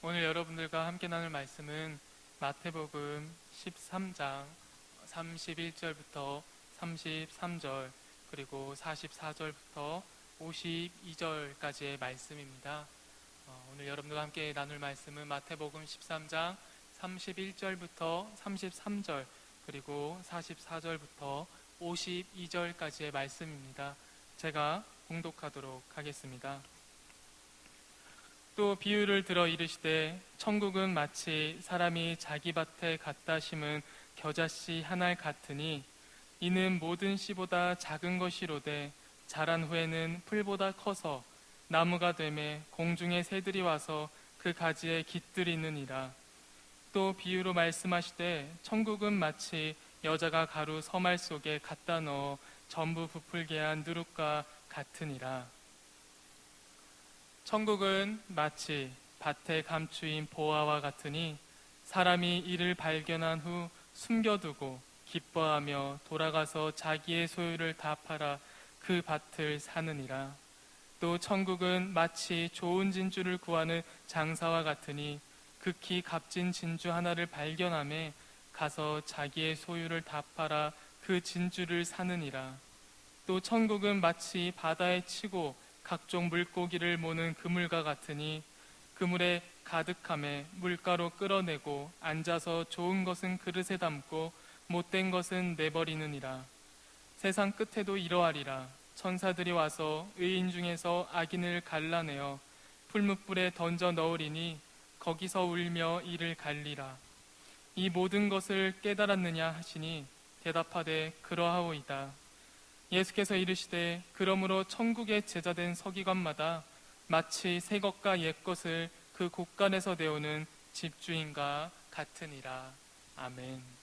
오늘 여러분들과 함께 나눌 말씀은 마태복음 13장 31절부터 33절 그리고 44절부터 52절까지의 말씀입니다. 오늘 여러분들과 함께 나눌 말씀은 마태복음 13장 31절부터 33절 그리고 44절부터 52절까지의 말씀입니다. 제가 봉독하도록 하겠습니다. 또 비유를 들어 이르시되 천국은 마치 사람이 자기 밭에 갖다 심은 겨자씨 한 알 같으니 이는 모든 씨보다 작은 것이로되 자란 후에는 풀보다 커서 나무가 되매 공중의 새들이 와서 그 가지에 깃들이느니라. 또 비유로 말씀하시되 천국은 마치 여자가 가루 서말 속에 갖다 넣어 전부 부풀게 한 누룩과 같으니라. 천국은 마치 밭에 감추인 보화와 같으니 사람이 이를 발견한 후 숨겨두고 기뻐하며 돌아가서 자기의 소유를 다 팔아 그 밭을 사느니라. 또 천국은 마치 좋은 진주를 구하는 장사와 같으니 극히 값진 진주 하나를 발견하매 가서 자기의 소유를 다 팔아 그 진주를 사느니라. 또 천국은 마치 바다에 치고 각종 물고기를 모는 그물과 같으니 그물에 가득함에 물가로 끌어내고 앉아서 좋은 것은 그릇에 담고 못된 것은 내버리느니라. 세상 끝에도 이러하리라. 천사들이 와서 의인 중에서 악인을 갈라내어 풀무불에 던져 넣으리니 거기서 울며 이를 갈리라. 이 모든 것을 깨달았느냐 하시니 대답하되 그러하오이다. 예수께서 이르시되 그러므로 천국의 제자된 서기관마다 마치 새 것과 옛 것을 그 곳간에서 내오는 집주인과 같으니라. 아멘.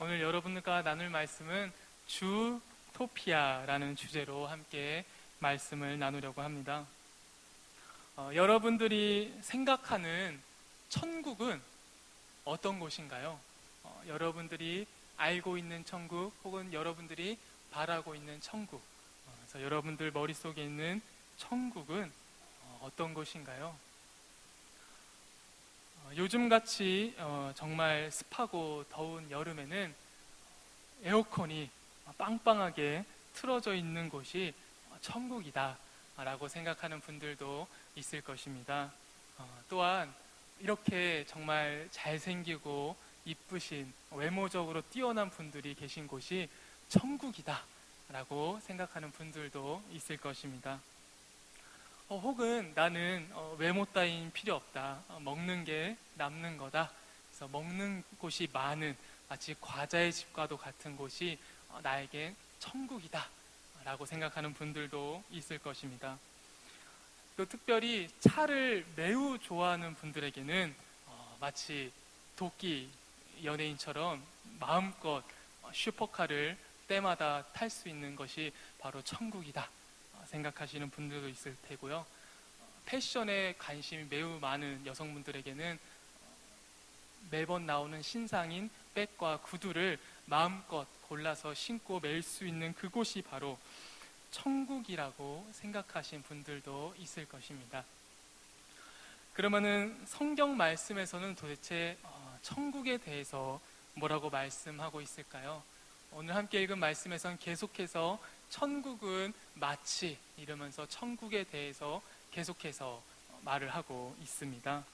오늘 여러분들과 나눌 말씀은 주토피아라는 주제로 함께 말씀을 나누려고 합니다. 여러분들이 생각하는 천국은 어떤 곳인가요? 여러분들이 알고 있는 천국 혹은 여러분들이 바라고 있는 천국, 그래서 여러분들 머릿속에 있는 천국은 어떤 곳인가요? 요즘같이 정말 습하고 더운 여름에는 에어컨이 빵빵하게 틀어져 있는 곳이 천국이다 라고 생각하는 분들도 있을 것입니다. 또한 이렇게 정말 잘생기고 이쁘신 외모적으로 뛰어난 분들이 계신 곳이 천국이다 라고 생각하는 분들도 있을 것입니다. 혹은 나는 외모 따윈 필요 없다. 먹는 게 남는 거다. 그래서 먹는 곳이 많은 마치 과자의 집과도 같은 곳이 나에겐 천국이다 라고 생각하는 분들도 있을 것입니다. 또 특별히 차를 매우 좋아하는 분들에게는 마치 도끼 연예인처럼 마음껏 슈퍼카를 때마다 탈 수 있는 것이 바로 천국이다 생각하시는 분들도 있을 테고요. 패션에 관심이 매우 많은 여성분들에게는 매번 나오는 신상인 백과 구두를 마음껏 골라서 신고 매일 수 있는 그곳이 바로 천국이라고 생각하신 분들도 있을 것입니다. 그러면은 성경 말씀에서는 도대체 천국에 대해서 뭐라고 말씀하고 있을까요? 오늘 함께 읽은 말씀에서는 계속해서 천국은 마치 이러면서 천국에 대해서 계속해서 말을 하고 있습니다.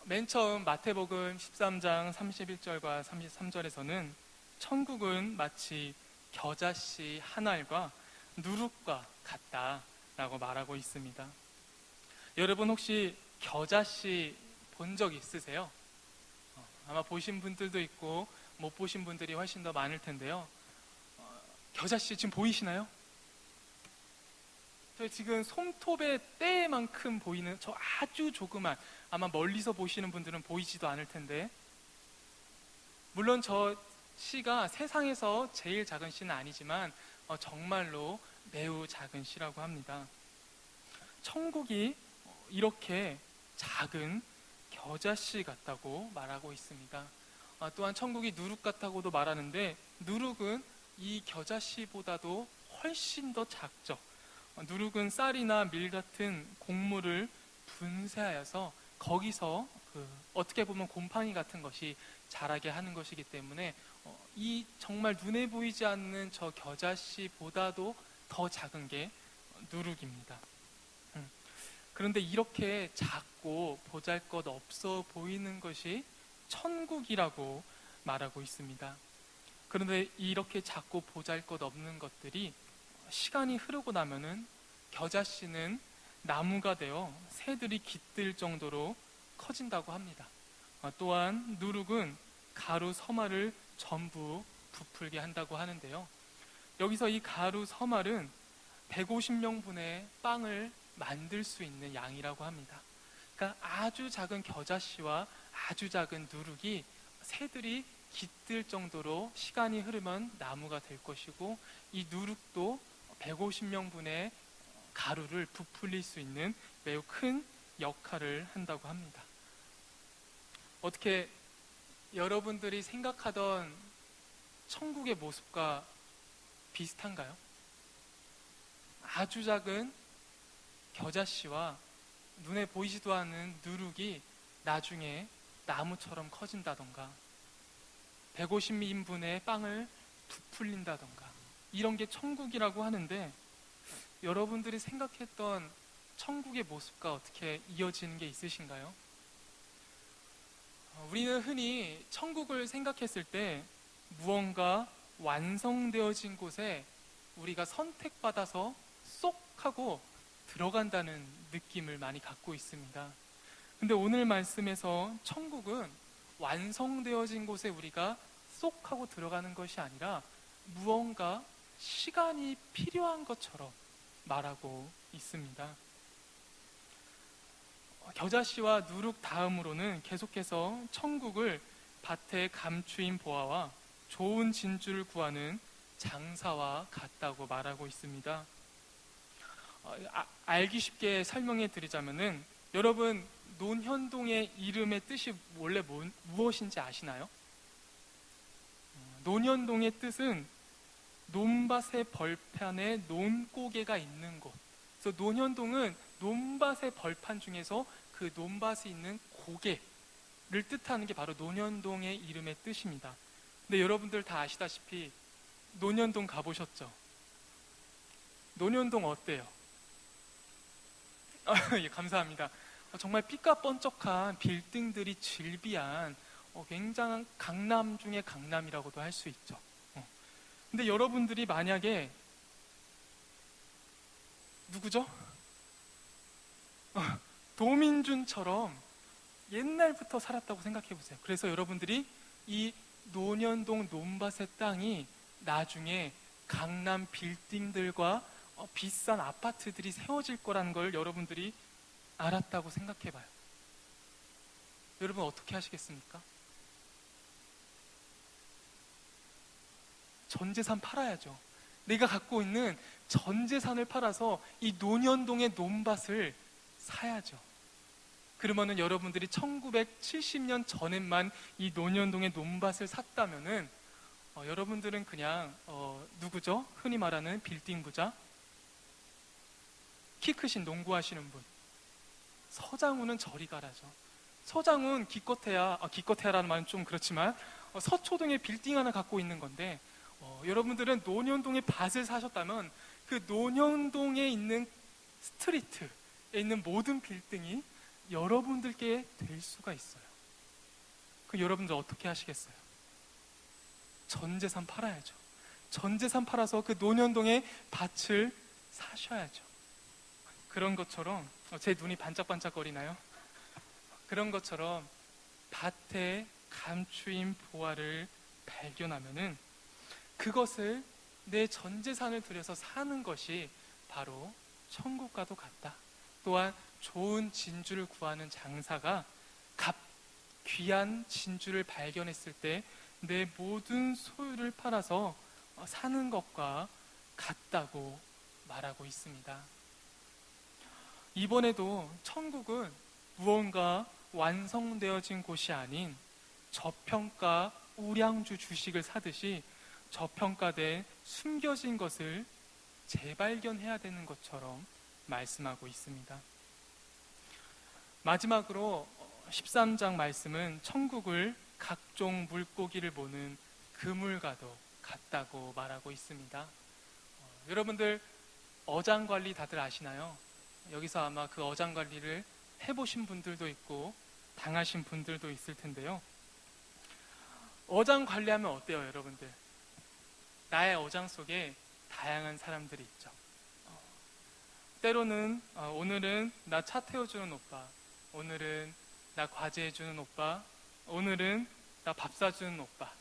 맨 처음 마태복음 13장 31절과 33절에서는 천국은 마치 겨자씨 한 알과 누룩과 같다라고 말하고 있습니다. 여러분 혹시 겨자씨 본 적 있으세요? 아마 보신 분들도 있고 못 보신 분들이 훨씬 더 많을 텐데요. 겨자씨 지금 보이시나요? 저희 지금 손톱의 때만큼 보이는 저 아주 조그만, 아마 멀리서 보시는 분들은 보이지도 않을 텐데, 물론 저 씨가 세상에서 제일 작은 씨는 아니지만 정말로 매우 작은 씨라고 합니다. 천국이 이렇게 작은 겨자씨 같다고 말하고 있습니다. 또한 천국이 누룩 같다고도 말하는데, 누룩은 이 겨자씨보다도 훨씬 더 작죠. 누룩은 쌀이나 밀 같은 곡물을 분쇄하여서 거기서 어떻게 보면 곰팡이 같은 것이 자라게 하는 것이기 때문에 이 정말 눈에 보이지 않는 저 겨자씨보다도 더 작은 게 누룩입니다. 그런데 이렇게 작고 보잘것없어 보이는 것이 천국이라고 말하고 있습니다. 그런데 이렇게 작고 보잘것없는 것들이 시간이 흐르고 나면은 겨자씨는 나무가 되어 새들이 깃들 정도로 커진다고 합니다. 또한 누룩은 가루 서말을 전부 부풀게 한다고 하는데요. 여기서 이 가루 서말은 150명분의 빵을 만들 수 있는 양이라고 합니다. 그러니까 아주 작은 겨자씨와 아주 작은 누룩이 새들이 깃들 정도로 시간이 흐르면 나무가 될 것이고, 이 누룩도 150명분의 가루를 부풀릴 수 있는 매우 큰 역할을 한다고 합니다. 어떻게 여러분들이 생각하던 천국의 모습과 비슷한가요? 아주 작은 겨자씨와 눈에 보이지도 않는 누룩이 나중에 나무처럼 커진다던가, 150인분의 빵을 부풀린다던가, 이런 게 천국이라고 하는데, 여러분들이 생각했던 천국의 모습과 어떻게 이어지는 게 있으신가요? 우리는 흔히 천국을 생각했을 때 무언가 완성되어진 곳에 우리가 선택받아서 쏙 하고 들어간다는 느낌을 많이 갖고 있습니다. 근데 오늘 말씀에서 천국은 완성되어진 곳에 우리가 쏙 하고 들어가는 것이 아니라 무언가 시간이 필요한 것처럼 말하고 있습니다. 겨자씨와 누룩 다음으로는 계속해서 천국을 밭에 감추인 보아와 좋은 진주를 구하는 장사와 같다고 말하고 있습니다. 알기 쉽게 설명해 드리자면은, 여러분 논현동의 이름의 뜻이 원래 무엇인지 아시나요? 논현동의 뜻은 논밭의 벌판에 논고개가 있는 곳. 그래서 논현동은 논밭의 벌판 중에서 그 논밭이 있는 고개를 뜻하는 게 바로 논현동의 이름의 뜻입니다. 근데 여러분들 다 아시다시피 논현동 가보셨죠? 논현동 어때요? 예, 감사합니다. 정말 삐까뻔쩍한 빌딩들이 즐비한 굉장한 강남 중의 강남이라고도 할 수 있죠. 근데 여러분들이 만약에 누구죠? 도민준처럼 옛날부터 살았다고 생각해 보세요. 그래서 여러분들이 이 논현동 논밭의 땅이 나중에 강남 빌딩들과 비싼 아파트들이 세워질 거라는 걸 여러분들이 알았다고 생각해 봐요. 여러분 어떻게 하시겠습니까? 전 재산 팔아야죠. 내가 갖고 있는 전 재산을 팔아서 이 논현동의 논밭을 사야죠. 그러면은 여러분들이 1970년 전에만 이 논현동의 논밭을 샀다면은 여러분들은 그냥 누구죠? 흔히 말하는 빌딩 부자, 키 크신 농구하시는 분, 서장훈은 저리 가라죠. 서장훈 기껏해야라는 말은 좀 그렇지만 서초동에 빌딩 하나 갖고 있는 건데, 여러분들은 논현동에 밭을 사셨다면 그 논현동에 있는 스트리트에 있는 모든 빌딩이 여러분들께 될 수가 있어요. 그 여러분들 어떻게 하시겠어요? 전 재산 팔아야죠. 전 재산 팔아서 그 논현동에 밭을 사셔야죠. 그런 것처럼 제 눈이 반짝반짝거리나요? 그런 것처럼 밭에 감추인 보화를 발견하면은 그것을 내 전 재산을 들여서 사는 것이 바로 천국과도 같다. 또한 좋은 진주를 구하는 장사가 귀한 진주를 발견했을 때 내 모든 소유를 팔아서 사는 것과 같다고 말하고 있습니다. 이번에도 천국은 무언가 완성되어진 곳이 아닌 저평가 우량주 주식을 사듯이 저평가된 숨겨진 것을 재발견해야 되는 것처럼 말씀하고 있습니다. 마지막으로 13장 말씀은 천국을 각종 물고기를 모는 그물과도 같다고 말하고 있습니다. 여러분들 어장 관리 다들 아시나요? 여기서 아마 그 어장 관리를 해보신 분들도 있고 당하신 분들도 있을 텐데요. 어장 관리하면 어때요, 여러분들? 나의 어장 속에 다양한 사람들이 있죠. 때로는 오늘은 나 차 태워주는 오빠, 오늘은 나 과제해주는 오빠, 오늘은 나 밥 사주는 오빠.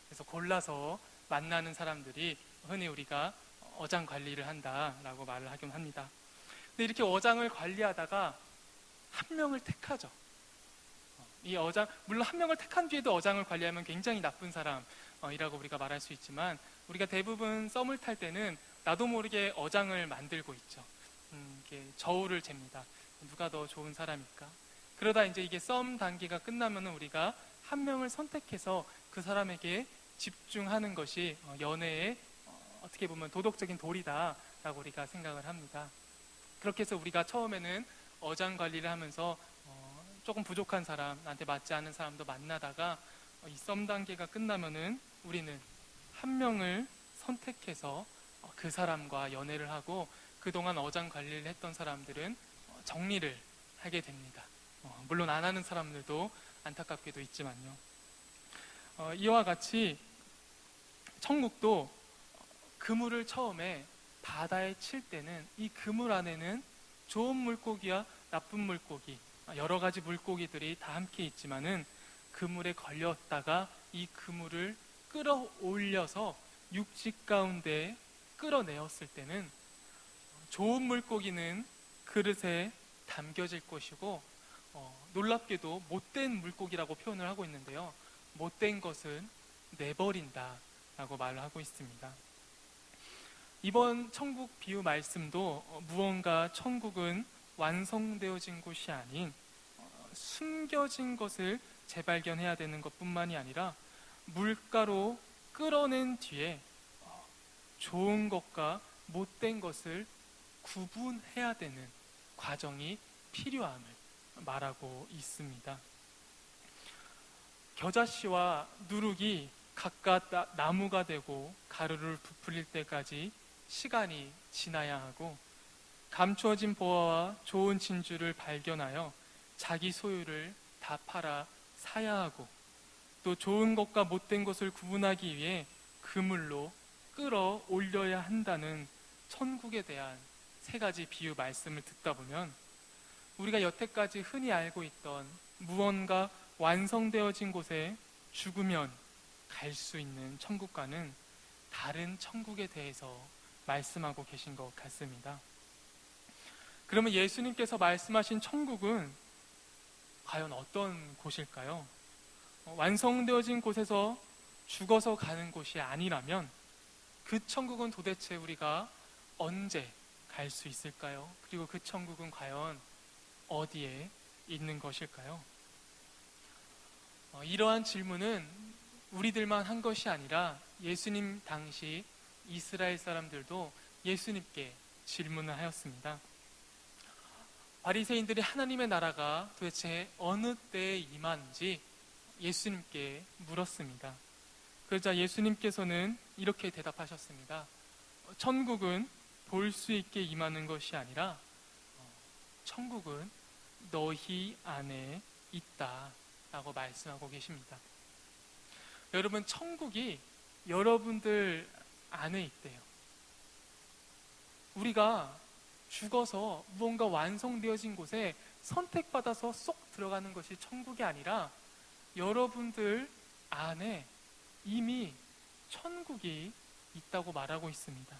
그래서 골라서 만나는 사람들이 흔히 우리가 어장 관리를 한다라고 말을 하긴 합니다. 근데 이렇게 어장을 관리하다가 한 명을 택하죠. 이 어장, 물론 한 명을 택한 뒤에도 어장을 관리하면 굉장히 나쁜 사람이라고 우리가 말할 수 있지만, 우리가 대부분 썸을 탈 때는 나도 모르게 어장을 만들고 있죠. 이렇게 저울을 잽니다. 누가 더 좋은 사람일까? 그러다 이제 이게 썸 단계가 끝나면 우리가 한 명을 선택해서 그 사람에게 집중하는 것이 연애의 어떻게 보면 도덕적인 도리다라고 우리가 생각을 합니다. 그렇게 해서 우리가 처음에는 어장 관리를 하면서 조금 부족한 사람, 나한테 맞지 않은 사람도 만나다가 이 썸 단계가 끝나면은 우리는 한 명을 선택해서 그 사람과 연애를 하고, 그동안 어장 관리를 했던 사람들은 정리를 하게 됩니다. 물론 안 하는 사람들도 안타깝게도 있지만요. 이와 같이 천국도 그물을 처음에 바다에 칠 때는 이 그물 안에는 좋은 물고기와 나쁜 물고기, 여러 가지 물고기들이 다 함께 있지만은 그물에 걸렸다가 이 그물을 끌어올려서 육지 가운데 끌어내었을 때는 좋은 물고기는 그릇에 담겨질 것이고, 놀랍게도 못된 물고기라고 표현을 하고 있는데요, 못된 것은 내버린다 라고 말을 하고 있습니다. 이번 천국 비유 말씀도 무언가 천국은 완성되어진 곳이 아닌 숨겨진 것을 재발견해야 되는 것뿐만이 아니라 물가로 끌어낸 뒤에 좋은 것과 못된 것을 구분해야 되는 과정이 필요함을 말하고 있습니다. 겨자씨와 누룩이 각각 나무가 되고 가루를 부풀릴 때까지 시간이 지나야 하고, 감추어진 보화와 좋은 진주를 발견하여 자기 소유를 다 팔아 사야 하고, 또 좋은 것과 못된 것을 구분하기 위해 그물로 끌어올려야 한다는 천국에 대한 세 가지 비유 말씀을 듣다 보면, 우리가 여태까지 흔히 알고 있던 무언가 완성되어진 곳에 죽으면 갈 수 있는 천국과는 다른 천국에 대해서 말씀하고 계신 것 같습니다. 그러면 예수님께서 말씀하신 천국은 과연 어떤 곳일까요? 완성되어진 곳에서 죽어서 가는 곳이 아니라면 그 천국은 도대체 우리가 언제 갈 수 있을까요? 그리고 그 천국은 과연 어디에 있는 것일까요? 이러한 질문은 우리들만 한 것이 아니라 예수님 당시 이스라엘 사람들도 예수님께 질문을 하였습니다. 바리새인들이 하나님의 나라가 도대체 어느 때에 임하는지 예수님께 물었습니다. 그러자 예수님께서는 이렇게 대답하셨습니다. 천국은 볼 수 있게 임하는 것이 아니라 천국은 너희 안에 있다 라고 말씀하고 계십니다. 여러분, 천국이 여러분들 안에 있대요. 우리가 죽어서 무언가 완성되어진 곳에 선택받아서 쏙 들어가는 것이 천국이 아니라 여러분들 안에 이미 천국이 있다고 말하고 있습니다.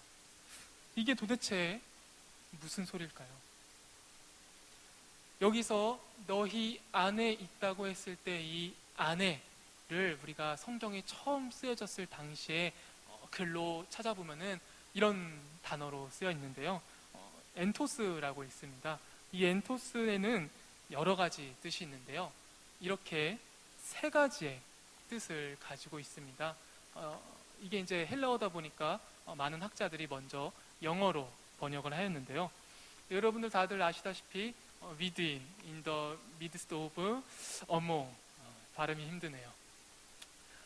이게 도대체 무슨 소릴까요? 여기서 너희 안에 있다고 했을 때 이 안에를 우리가 성경에 처음 쓰여졌을 당시에 글로 찾아보면은 이런 단어로 쓰여 있는데요. 엔토스라고 있습니다. 이 엔토스에는 여러 가지 뜻이 있는데요. 이렇게 세 가지의 뜻을 가지고 있습니다. 이게 이제 헬라어다 보니까 많은 학자들이 먼저 영어로 번역을 하였는데요. 여러분들 다들 아시다시피 within, in the midst of, among, 발음이 힘드네요.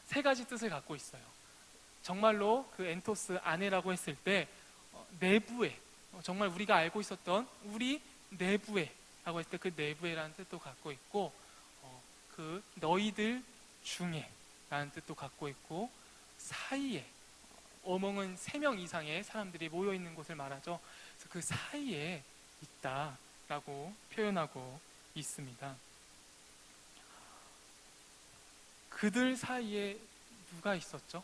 세 가지 뜻을 갖고 있어요. 정말로 그 엔토스 안에라고 했을 때 내부에, 정말 우리가 알고 있었던 우리 내부에 라고 했을 때 그 내부에라는 뜻도 갖고 있고, 그 너희들 중에 라는 뜻도 갖고 있고, 사이에, 어몽은 3명 이상의 사람들이 모여있는 곳을 말하죠. 그래서 그 사이에 있다라고 표현하고 있습니다. 그들 사이에 누가 있었죠?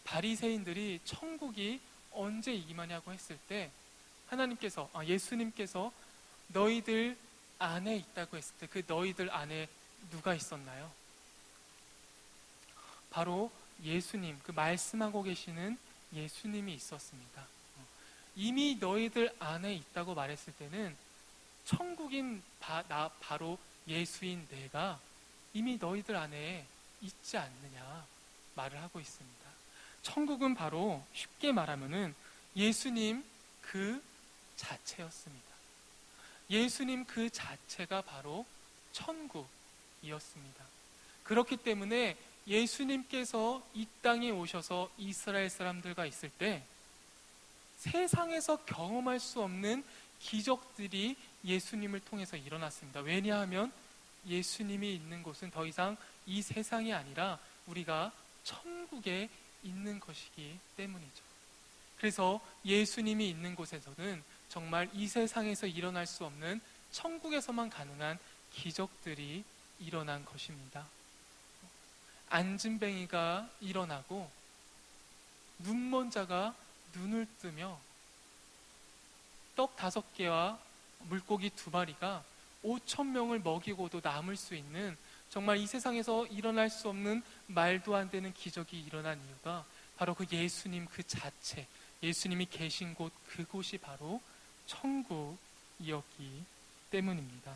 바리새인들이 천국이 언제 임하냐고 했을 때 하나님께서, 예수님께서 너희들 안에 있다고 했을 때 그 너희들 안에 누가 있었나요? 바로 예수님, 그 말씀하고 계시는 예수님이 있었습니다. 이미 너희들 안에 있다고 말했을 때는 천국인 바로 예수인 내가 이미 너희들 안에 있지 않느냐 말을 하고 있습니다. 천국은 바로 쉽게 말하면은 예수님 그 자체였습니다. 예수님 그 자체가 바로 천국이었습니다. 그렇기 때문에 예수님께서 이 땅에 오셔서 이스라엘 사람들과 있을 때 세상에서 경험할 수 없는 기적들이 예수님을 통해서 일어났습니다. 왜냐하면 예수님이 있는 곳은 더 이상 이 세상이 아니라 우리가 천국에 있는 것이기 때문이죠. 그래서 예수님이 있는 곳에서는 정말 이 세상에서 일어날 수 없는 천국에서만 가능한 기적들이 일어난 것입니다. 안진뱅이가 일어나고 눈먼 자가 눈을 뜨며 떡 5개와 물고기 2마리가 5,000명을 먹이고도 남을 수 있는 정말 이 세상에서 일어날 수 없는 말도 안 되는 기적이 일어난 이유가 바로 그 예수님 그 자체, 예수님이 계신 곳 그곳이 바로 천국이었기 때문입니다.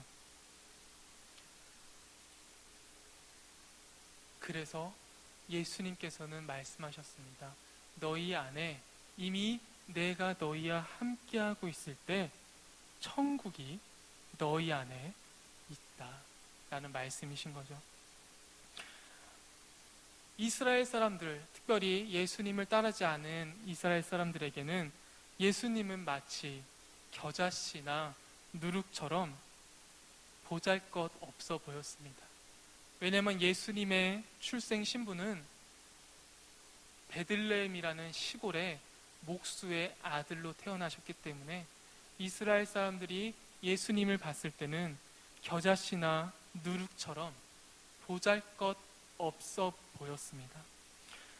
그래서 예수님께서는 말씀하셨습니다. 너희 안에 이미 내가 너희와 함께하고 있을 때 천국이 너희 안에 있다 라는 말씀이신 거죠. 이스라엘 사람들, 특별히 예수님을 따르지 않은 이스라엘 사람들에게는 예수님은 마치 겨자씨나 누룩처럼 보잘것없어 보였습니다. 왜냐하면 예수님의 출생 신부는 베들레헴이라는 시골의 목수의 아들로 태어나셨기 때문에 이스라엘 사람들이 예수님을 봤을 때는 겨자씨나 누룩처럼 보잘것없어 보였습니다.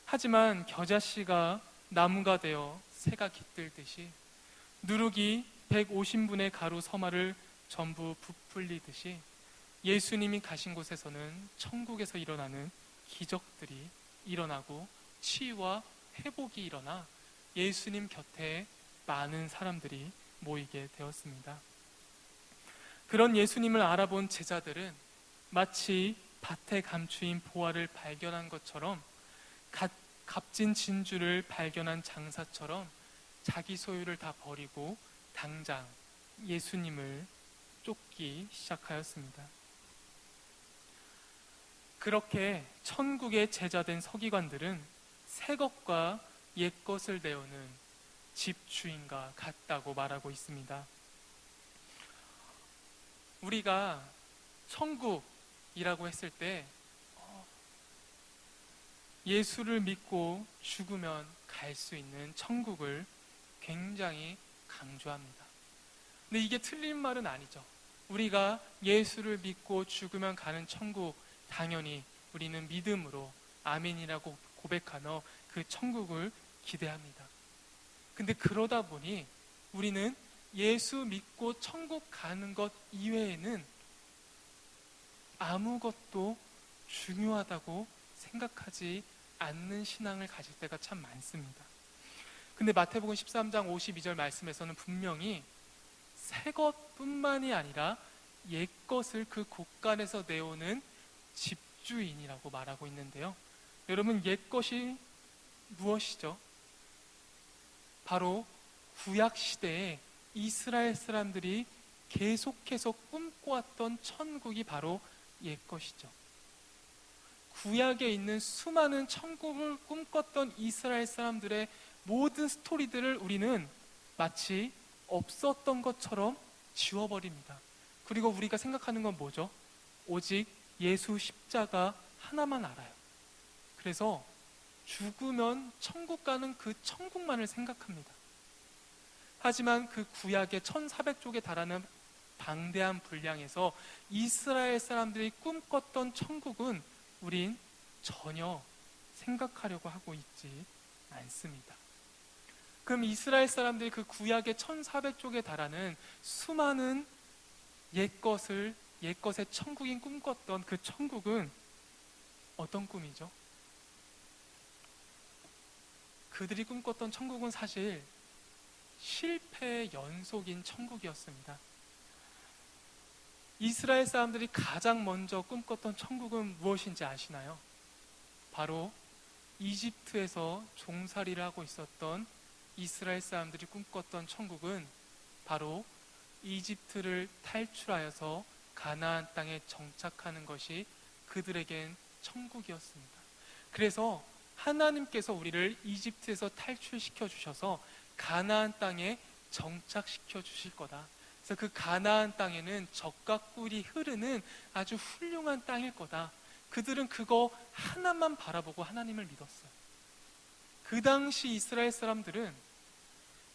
하지만 겨자씨가 나무가 되어 새가 깃들듯이 누룩이 150분의 가루 서마를 전부 부풀리듯이 예수님이 가신 곳에서는 천국에서 일어나는 기적들이 일어나고 치유와 회복이 일어나 예수님 곁에 많은 사람들이 모이게 되었습니다. 그런 예수님을 알아본 제자들은 마치 밭에 감추인 보화를 발견한 것처럼 값진 진주를 발견한 장사처럼 자기 소유를 다 버리고 당장 예수님을 쫓기 시작하였습니다. 그렇게 천국의 제자된 서기관들은 새 것과 옛 것을 내어는 집주인과 같다고 말하고 있습니다. 우리가 천국이라고 했을 때 예수를 믿고 죽으면 갈 수 있는 천국을 굉장히 강조합니다. 근데 이게 틀린 말은 아니죠. 우리가 예수를 믿고 죽으면 가는 천국, 당연히 우리는 믿음으로 아멘이라고 고백하며 그 천국을 기대합니다. 근데 그러다 보니 우리는 예수 믿고 천국 가는 것 이외에는 아무것도 중요하다고 생각하지 않는 신앙을 가질 때가 참 많습니다. 근데 마태복음 13장 52절 말씀에서는 분명히 새 것뿐만이 아니라 옛 것을 그 곳간에서 내오는 집주인이라고 말하고 있는데요. 여러분, 옛 것이 무엇이죠? 바로 구약 시대에 이스라엘 사람들이 계속해서 꿈꿔왔던 천국이 바로 옛 것이죠. 구약에 있는 수많은 천국을 꿈꿨던 이스라엘 사람들의 모든 스토리들을 우리는 마치 없었던 것처럼 지워버립니다. 그리고 우리가 생각하는 건 뭐죠? 오직 예수 십자가 하나만 알아요. 그래서 죽으면 천국 가는 그 천국만을 생각합니다. 하지만 그 구약의 1400쪽에 달하는 방대한 분량에서 이스라엘 사람들이 꿈꿨던 천국은 우린 전혀 생각하려고 하고 있지 않습니다. 그럼 이스라엘 사람들이 그 구약의 1400쪽에 달하는 수많은 옛것의 천국인 꿈꿨던 그 천국은 어떤 꿈이죠? 그들이 꿈꿨던 천국은 사실 실패의 연속인 천국이었습니다. 이스라엘 사람들이 가장 먼저 꿈꿨던 천국은 무엇인지 아시나요? 바로 이집트에서 종살이를 하고 있었던 이스라엘 사람들이 꿈꿨던 천국은 바로 이집트를 탈출하여서 가나안 땅에 정착하는 것이 그들에겐 천국이었습니다. 그래서 하나님께서 우리를 이집트에서 탈출시켜 주셔서 가나안 땅에 정착시켜 주실 거다. 그래서 그 가나안 땅에는 젖과 꿀이 흐르는 아주 훌륭한 땅일 거다. 그들은 그거 하나만 바라보고 하나님을 믿었어요. 그 당시 이스라엘 사람들은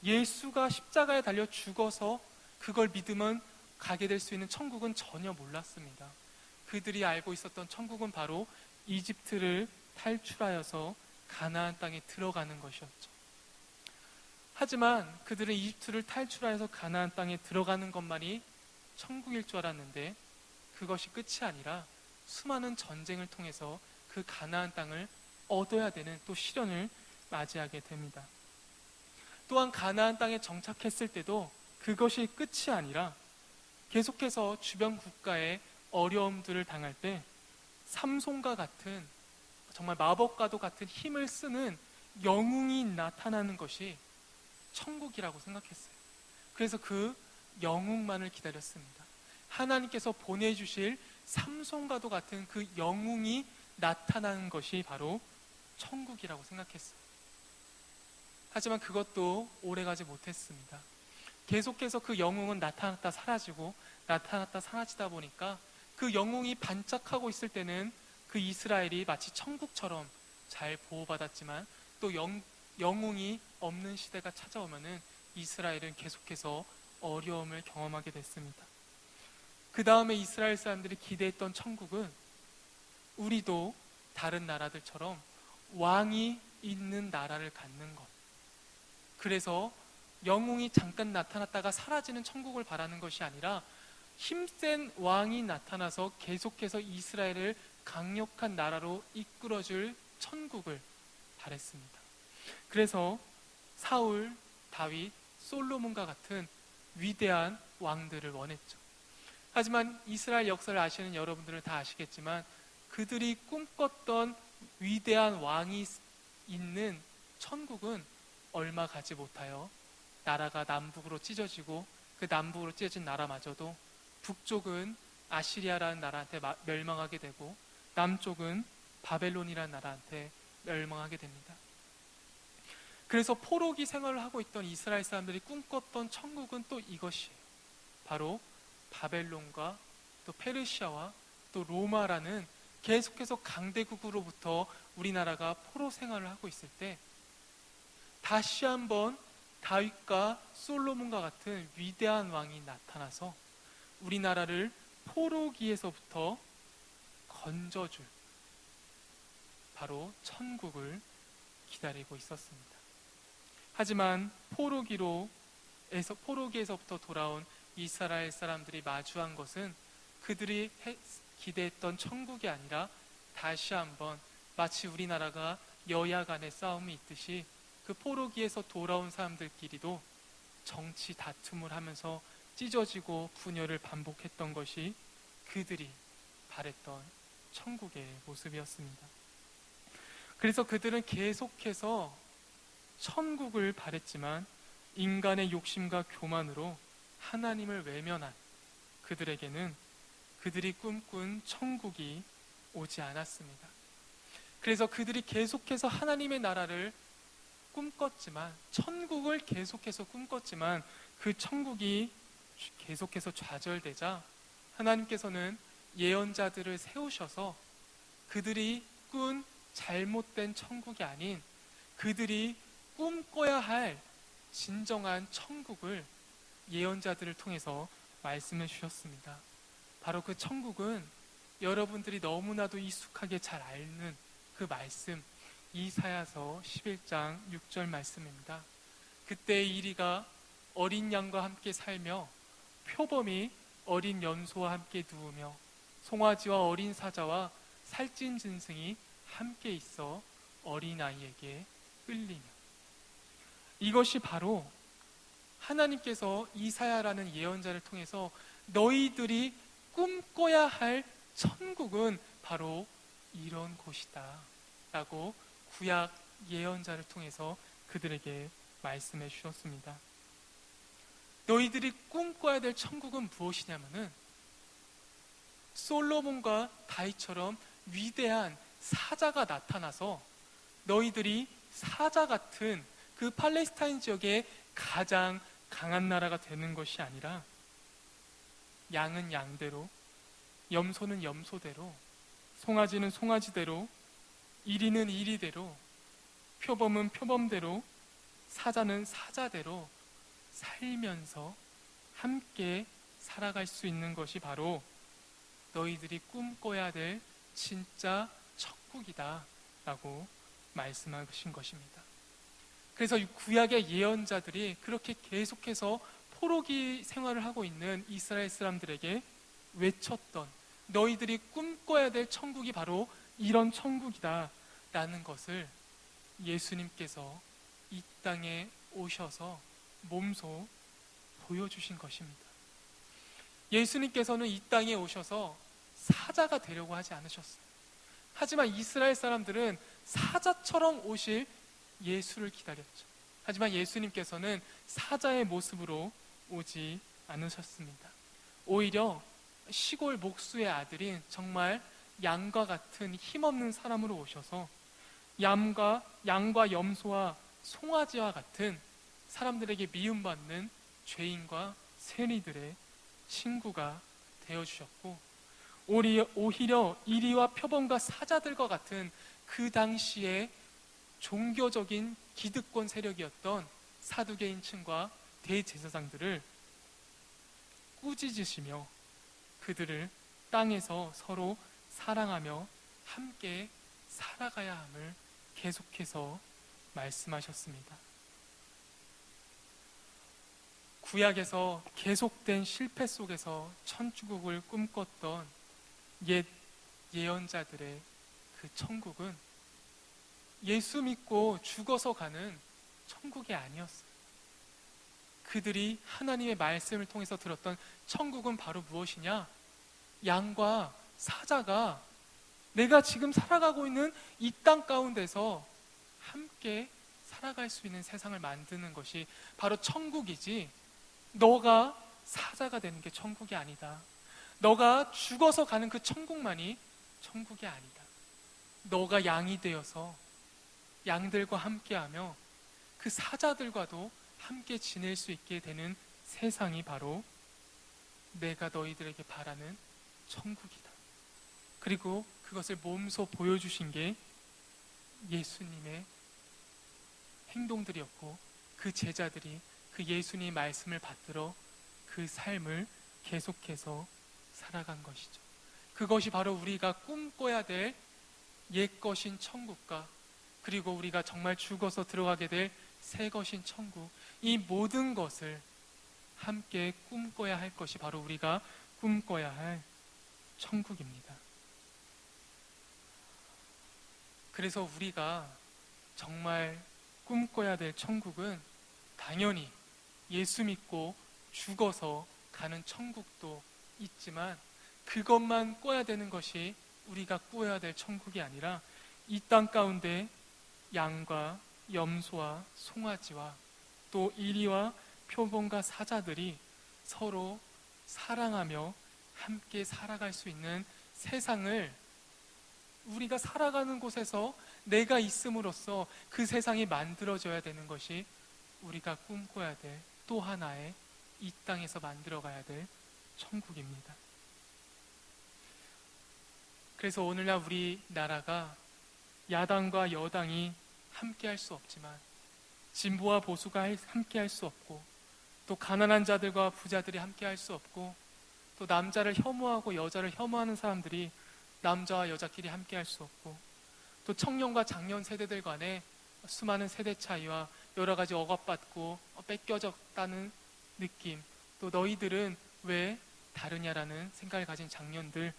예수가 십자가에 달려 죽어서 그걸 믿으면 가게 될 수 있는 천국은 전혀 몰랐습니다. 그들이 알고 있었던 천국은 바로 이집트를 탈출하여서 가나안 땅에 들어가는 것이었죠. 하지만 그들은 이집트를 탈출하여서 가나안 땅에 들어가는 것만이 천국일 줄 알았는데 그것이 끝이 아니라 수많은 전쟁을 통해서 그 가나안 땅을 얻어야 되는 또 시련을 맞이하게 됩니다. 또한 가나안 땅에 정착했을 때도 그것이 끝이 아니라 계속해서 주변 국가의 어려움들을 당할 때 삼손과 같은 정말 마법과도 같은 힘을 쓰는 영웅이 나타나는 것이 천국이라고 생각했어요. 그래서 그 영웅만을 기다렸습니다. 하나님께서 보내주실 삼손과도 같은 그 영웅이 나타나는 것이 바로 천국이라고 생각했어요. 하지만 그것도 오래가지 못했습니다. 계속해서 그 영웅은 나타났다 사라지고 나타났다 사라지다 보니까 그 영웅이 반짝하고 있을 때는 그 이스라엘이 마치 천국처럼 잘 보호받았지만 또 영웅이 없는 시대가 찾아오면은 이스라엘은 계속해서 어려움을 경험하게 됐습니다. 그 다음에 이스라엘 사람들이 기대했던 천국은 우리도 다른 나라들처럼 왕이 있는 나라를 갖는 것. 그래서 영웅이 잠깐 나타났다가 사라지는 천국을 바라는 것이 아니라 힘센 왕이 나타나서 계속해서 이스라엘을 강력한 나라로 이끌어줄 천국을 바랬습니다. 그래서 사울, 다윗, 솔로몬과 같은 위대한 왕들을 원했죠. 하지만 이스라엘 역사를 아시는 여러분들은 다 아시겠지만 그들이 꿈꿨던 위대한 왕이 있는 천국은 얼마 가지 못하여 나라가 남북으로 찢어지고 그 남북으로 찢어진 나라마저도 북쪽은 아시리아라는 나라한테 멸망하게 되고 남쪽은 바벨론이라는 나라한테 멸망하게 됩니다. 그래서 포로기 생활을 하고 있던 이스라엘 사람들이 꿈꿨던 천국은 또 이것이에요. 바로 바벨론과 또 페르시아와 또 로마라는 계속해서 강대국으로부터 우리나라가 포로 생활을 하고 있을 때 다시 한번 다윗과 솔로몬과 같은 위대한 왕이 나타나서 우리나라를 포로기에서부터 건져줄 바로 천국을 기다리고 있었습니다. 하지만 포로기에서부터 돌아온 이스라엘 사람들이 마주한 것은 그들이 기대했던 천국이 아니라 다시 한번 마치 우리나라가 여야 간의 싸움이 있듯이 그 포로기에서 돌아온 사람들끼리도 정치 다툼을 하면서 찢어지고 분열을 반복했던 것이 그들이 바랬던 천국의 모습이었습니다. 그래서 그들은 계속해서 천국을 바랬지만 인간의 욕심과 교만으로 하나님을 외면한 그들에게는 그들이 꿈꾼 천국이 오지 않았습니다. 그래서 그들이 계속해서 하나님의 나라를 꿈꿨지만, 천국을 계속해서 꿈꿨지만 그 천국이 계속해서 좌절되자 하나님께서는 예언자들을 세우셔서 그들이 꾼 잘못된 천국이 아닌 그들이 꿈꿔야 할 진정한 천국을 예언자들을 통해서 말씀해 주셨습니다. 바로 그 천국은 여러분들이 너무나도 익숙하게 잘 아는 그 말씀, 이사야서 11장 6절 말씀입니다. 그때 이리가 어린 양과 함께 살며 표범이 어린 염소와 함께 누우며 송아지와 어린 사자와 살찐 짐승이 함께 있어 어린아이에게 끌리며. 이것이 바로 하나님께서 이사야라는 예언자를 통해서 너희들이 꿈꿔야 할 천국은 바로 이런 곳이다 라고 구약 예언자를 통해서 그들에게 말씀해 주셨습니다. 너희들이 꿈꿔야 될 천국은 무엇이냐면은 솔로몬과 다윗처럼 위대한 사자가 나타나서 너희들이 사자 같은 그 팔레스타인 지역의 가장 강한 나라가 되는 것이 아니라 양은 양대로, 염소는 염소대로, 송아지는 송아지대로, 이리는 이리대로, 표범은 표범대로, 사자는 사자대로 살면서 함께 살아갈 수 있는 것이 바로 너희들이 꿈꿔야 될 진짜 천국이다 라고 말씀하신 것입니다. 그래서 구약의 예언자들이 그렇게 계속해서 포로기 생활을 하고 있는 이스라엘 사람들에게 외쳤던 너희들이 꿈꿔야 될 천국이 바로 이런 천국이다 라는 것을 예수님께서 이 땅에 오셔서 몸소 보여주신 것입니다. 예수님께서는 이 땅에 오셔서 사자가 되려고 하지 않으셨어요. 하지만 이스라엘 사람들은 사자처럼 오실 예수를 기다렸죠. 하지만 예수님께서는 사자의 모습으로 오지 않으셨습니다. 오히려 시골 목수의 아들인 정말 양과 같은 힘없는 사람으로 오셔서 양과 염소와 송아지와 같은 사람들에게 미움받는 죄인과 세리들의 친구가 되어주셨고, 오히려 이리와 표범과 사자들과 같은 그 당시에 종교적인 기득권 세력이었던 사두개인층과 대제사장들을 꾸짖으시며 그들을 땅에서 서로 사랑하며 함께 살아가야 함을 계속해서 말씀하셨습니다. 구약에서 계속된 실패 속에서 천주국을 꿈꿨던 옛 예언자들의 그 천국은 예수 믿고 죽어서 가는 천국이 아니었어요. 그들이 하나님의 말씀을 통해서 들었던 천국은 바로 무엇이냐? 양과 사자가 내가 지금 살아가고 있는 이 땅 가운데서 함께 살아갈 수 있는 세상을 만드는 것이 바로 천국이지, 너가 사자가 되는 게 천국이 아니다. 너가 죽어서 가는 그 천국만이 천국이 아니다. 너가 양이 되어서 양들과 함께하며 그 사자들과도 함께 지낼 수 있게 되는 세상이 바로 내가 너희들에게 바라는 천국이다. 그리고 그것을 몸소 보여주신 게 예수님의 행동들이었고, 그 제자들이 그 예수님의 말씀을 받들어 그 삶을 계속해서 살아간 것이죠. 그것이 바로 우리가 꿈꿔야 될 옛것인 천국과 그리고 우리가 정말 죽어서 들어가게 될 새것인 천국, 이 모든 것을 함께 꿈꿔야 할 것이 바로 우리가 꿈꿔야 할 천국입니다. 그래서 우리가 정말 꿈꿔야 될 천국은 당연히 예수 믿고 죽어서 가는 천국도 있지만 그것만 꿔야 되는 것이 우리가 꾸어야 될 천국이 아니라 이 땅 가운데 양과 염소와 송아지와 또 이리와 표범과 사자들이 서로 사랑하며 함께 살아갈 수 있는 세상을 우리가 살아가는 곳에서 내가 있음으로써 그 세상이 만들어져야 되는 것이 우리가 꿈꿔야 될 또 하나의 이 땅에서 만들어가야 될 천국입니다. 그래서 오늘날 우리나라가 야당과 여당이 함께 할 수 없지만 진보와 보수가 함께 할 수 없고 또 가난한 자들과 부자들이 함께 할 수 없고 또 남자를 혐오하고 여자를 혐오하는 사람들이 남자와 여자끼리 함께 할 수 없고 또 청년과 장년 세대들 간에 수많은 세대 차이와 여러 가지 억압받고 뺏겨졌다는 느낌, 또 너희들은 왜 다르냐라는 생각을 가진 장년들,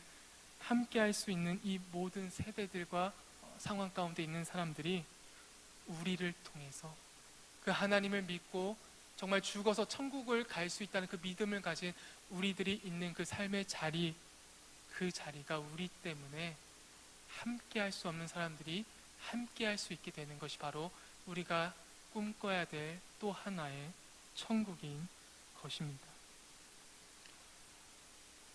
함께 할 수 있는 이 모든 세대들과 상황 가운데 있는 사람들이 우리를 통해서 그 하나님을 믿고 정말 죽어서 천국을 갈 수 있다는 그 믿음을 가진 우리들이 있는 그 삶의 자리, 그 자리가 우리 때문에 함께 할 수 없는 사람들이 함께 할 수 있게 되는 것이 바로 우리가 꿈꿔야 될 또 하나의 천국인 것입니다.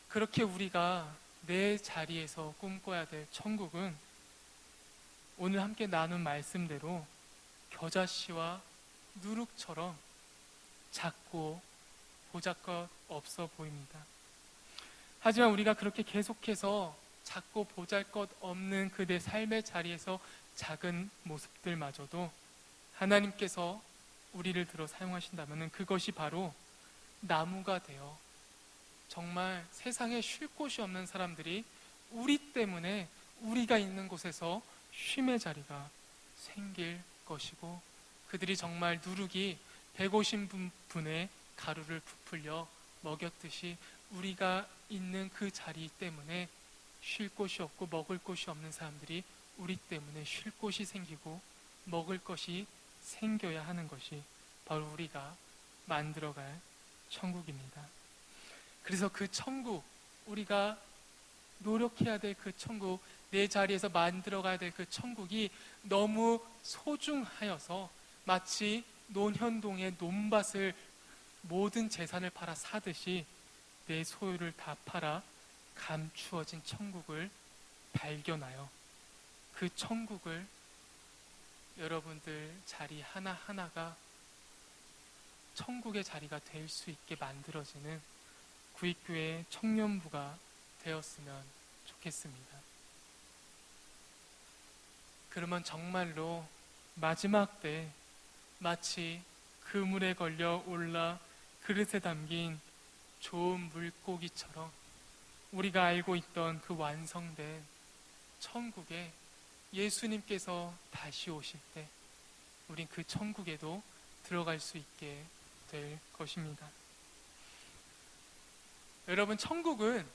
그렇게 우리가 내 자리에서 꿈꿔야 될 천국은 오늘 함께 나눈 말씀대로 겨자씨와 누룩처럼 작고 보잘것 없어 보입니다. 하지만 우리가 그렇게 계속해서 작고 보잘것 없는 그 내 삶의 자리에서 작은 모습들마저도 하나님께서 우리를 들어 사용하신다면 그것이 바로 나무가 되어 정말 세상에 쉴 곳이 없는 사람들이 우리 때문에 우리가 있는 곳에서 쉼의 자리가 생길 것이고 그들이 정말 누룩이 배고신 분의 가루를 부풀려 먹였듯이 우리가 있는 그 자리 때문에 쉴 곳이 없고 먹을 곳이 없는 사람들이 우리 때문에 쉴 곳이 생기고 먹을 것이 생겨야 하는 것이 바로 우리가 만들어갈 천국입니다. 그래서 그 천국, 우리가 노력해야 될 그 천국, 내 자리에서 만들어가야 될 그 천국이 너무 소중하여서 마치 논현동의 논밭을 모든 재산을 팔아 사듯이 내 소유를 다 팔아 감추어진 천국을 발견하여 그 천국을 여러분들 자리 하나하나가 천국의 자리가 될 수 있게 만들어지는 구익교회 청년부가 되었으면 좋겠습니다. 그러면 정말로 마지막 때 마치 그물에 걸려 올라 그릇에 담긴 좋은 물고기처럼 우리가 알고 있던 그 완성된 천국에 예수님께서 다시 오실 때 우린 그 천국에도 들어갈 수 있게 될 것입니다. 여러분, 천국은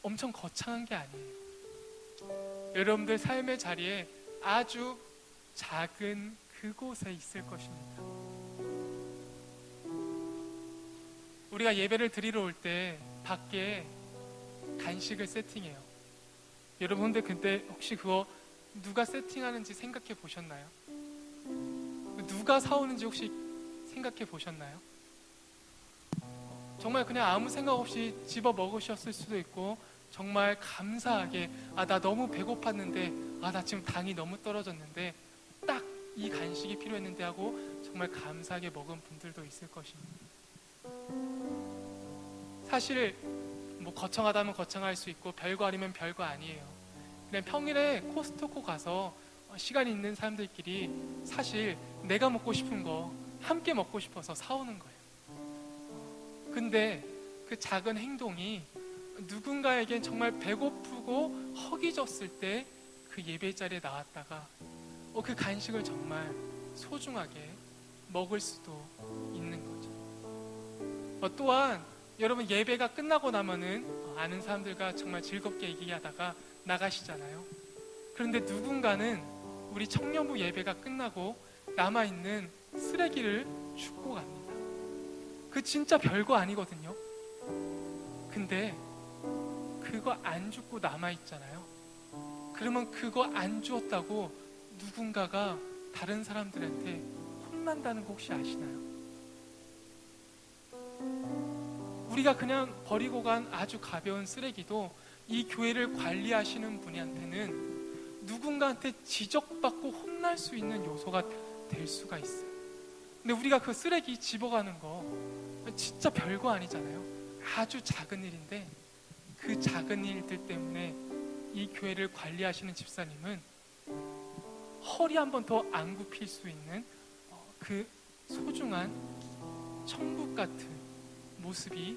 엄청 거창한 게 아니에요. 여러분들 삶의 자리에 아주 작은 그곳에 있을 것입니다. 우리가 예배를 드리러 올 때 밖에 간식을 세팅해요. 여러분들 근데 혹시 그거 누가 세팅하는지 생각해 보셨나요? 누가 사오는지 혹시 생각해 보셨나요? 정말 그냥 아무 생각 없이 집어 먹으셨을 수도 있고 정말 감사하게 나 너무 배고팠는데 나 지금 당이 너무 떨어졌는데 딱 이 간식이 필요했는데 하고 정말 감사하게 먹은 분들도 있을 것입니다. 사실 뭐 거창하다면 거창할 수 있고 별거 아니면 별거 아니에요. 그냥 평일에 코스트코 가서 시간이 있는 사람들끼리 사실 내가 먹고 싶은 거 함께 먹고 싶어서 사오는 거예요. 근데 그 작은 행동이 누군가에겐 정말 배고프고 허기졌을 때 그 예배 자리에 나왔다가 그 간식을 정말 소중하게 먹을 수도 있는 거죠. 또한 여러분, 예배가 끝나고 나면은 아는 사람들과 정말 즐겁게 얘기하다가 나가시잖아요. 그런데 누군가는 우리 청년부 예배가 끝나고 남아있는 쓰레기를 줍고 갑니다. 그 진짜 별거 아니거든요. 근데 그거 안 줍고 남아있잖아요. 그러면 그거 안 주었다고 누군가가 다른 사람들한테 혼난다는 거 혹시 아시나요? 우리가 그냥 버리고 간 아주 가벼운 쓰레기도 이 교회를 관리하시는 분한테는 누군가한테 지적받고 혼날 수 있는 요소가 될 수가 있어요. 근데 우리가 그 쓰레기 집어가는 거 진짜 별거 아니잖아요. 아주 작은 일인데 그 작은 일들 때문에 이 교회를 관리하시는 집사님은 허리 한 번 더 안 굽힐 수 있는 그 소중한 천국 같은 모습이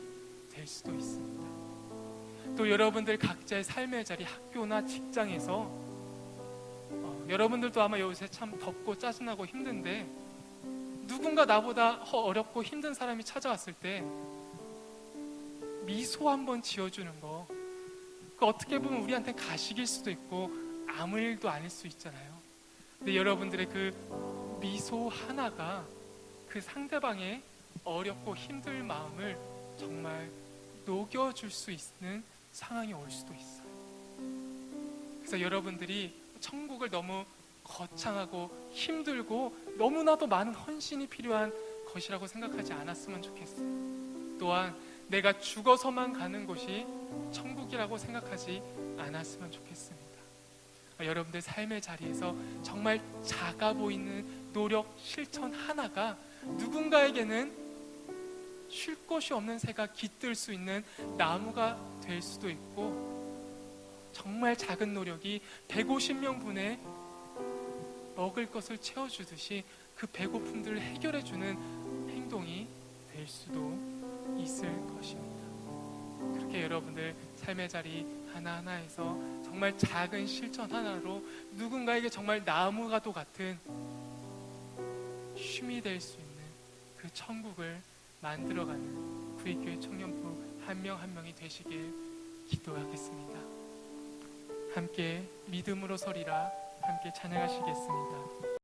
될 수도 있습니다. 또 여러분들 각자의 삶의 자리, 학교나 직장에서 여러분들도 아마 요새 참 덥고 짜증나고 힘든데 누군가 나보다 어렵고 힘든 사람이 찾아왔을 때 미소 한번 지어주는 거, 그 어떻게 보면 우리한테 가식일 수도 있고 아무 일도 아닐 수 있잖아요. 근데 여러분들의 그 미소 하나가 그 상대방의 어렵고 힘들 마음을 정말 녹여줄 수 있는 상황이 올 수도 있어요. 그래서 여러분들이 천국을 너무 거창하고 힘들고 너무나도 많은 헌신이 필요한 것이라고 생각하지 않았으면 좋겠어요. 또한 내가 죽어서만 가는 곳이 천국이라고 생각하지 않았으면 좋겠습니다. 여러분들 삶의 자리에서 정말 작아 보이는 노력, 실천 하나가 누군가에게는 쉴 곳이 없는 새가 깃들 수 있는 나무가 될 수도 있고, 정말 작은 노력이 150명 분의 먹을 것을 채워주듯이 그 배고픔들을 해결해주는 행동이 될 수도 있을 것입니다. 그렇게 여러분들 삶의 자리 하나하나에서 정말 작은 실천 하나로 누군가에게 정말 나무가도 같은 쉼이 될 수 있는 그 천국을 만들어가는 구의교회 청년부 한 명 한 명이 되시길 기도하겠습니다. 함께 믿음으로 서리라 함께 찬양하시겠습니다.